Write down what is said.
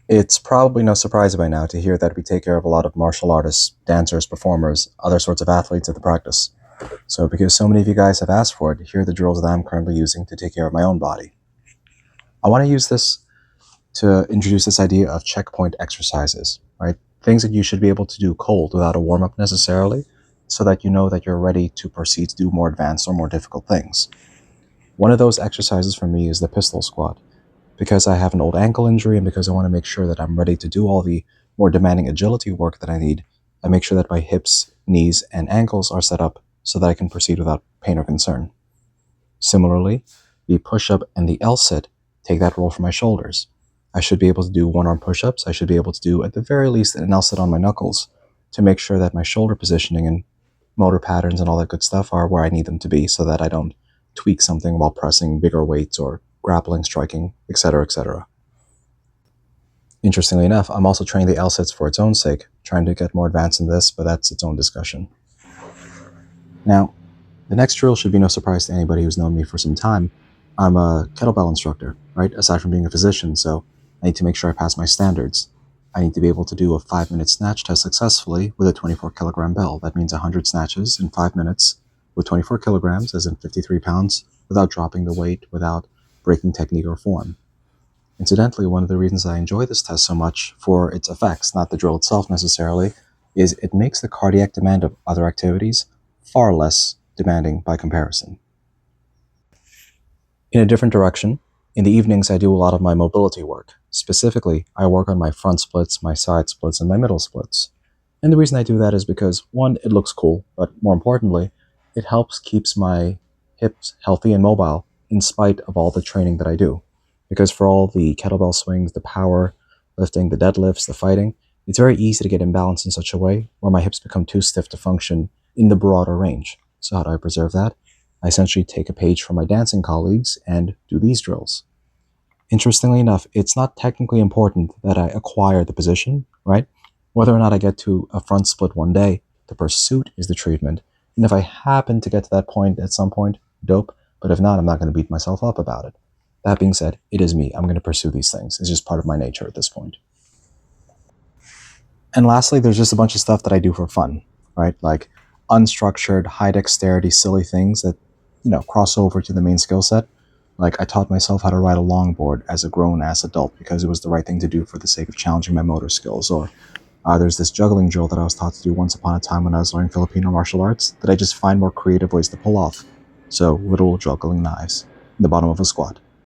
It's probably no surprise by now to hear that we take care of a lot of martial artists, dancers, performers, other sorts of athletes at the practice. So, because so many of you guys have asked for it, here are the drills that I'm currently using to take care of my own body. I want to use this to introduce this idea of checkpoint exercises, right? Things that you should be able to do cold without a warm up necessarily, so that you know that you're ready to proceed to do more advanced or more difficult things. One of those exercises for me is the pistol squat. Because I have an old ankle injury and because I want to make sure that I'm ready to do all the more demanding agility work that I need, I make sure that my hips, knees, and ankles are set up so that I can proceed without pain or concern. Similarly, the push up and the L sit take that role for my shoulders. I should be able to do one arm push ups. I should be able to do, at the very least, an L sit on my knuckles to make sure that my shoulder positioning and motor patterns and all that good stuff are where I need them to be so that I don't tweak something while pressing bigger weights or grappling, striking, etc., etc. Interestingly enough, I'm also training the L sits for its own sake, trying to get more advanced in this, but that's its own discussion. Now, the next drill should be no surprise to anybody who's known me for some time. I'm a kettlebell instructor, right? Aside from being a physician, so I need to make sure I pass my standards. I need to be able to do a 5-minute snatch test successfully with a 24 kilogram bell. That means 100 snatches in 5 minutes with 24 kilograms, as in 53 pounds, without dropping the weight, without breaking technique or form. Incidentally, one of the reasons I enjoy this test so much for its effects, not the drill itself necessarily, is it makes the cardiac demand of other activities far less demanding by comparison. In a different direction, in the evenings I do a lot of my mobility work. Specifically, I work on my front splits, my side splits, and my middle splits. And the reason I do that is because, one, it looks cool, but more importantly, it helps keeps my hips healthy and mobile in spite of all the training that I do. Because for all the kettlebell swings, the power lifting, the deadlifts, the fighting, it's very easy to get imbalanced in such a way where my hips become too stiff to function in the broader range. So how do I preserve that? I essentially take a page from my dancing colleagues and do these drills. Interestingly enough, it's not technically important that I acquire the position, right? Whether or not I get to a front split one day, the pursuit is the treatment. And if I happen to get to that point at some point, dope. But if not, I'm not going to beat myself up about it. That being said, it is me. I'm going to pursue these things. It's just part of my nature at this point. And lastly, there's just a bunch of stuff that I do for fun, right? Like unstructured, high dexterity, silly things that, cross over to the main skill set. Like I taught myself how to ride a longboard as a grown-ass adult because it was the right thing to do for the sake of challenging my motor skills. Or there's this juggling drill that I was taught to do once upon a time when I was learning Filipino martial arts that I just find more creative ways to pull off. So, literal juggling knives in the bottom of a squat.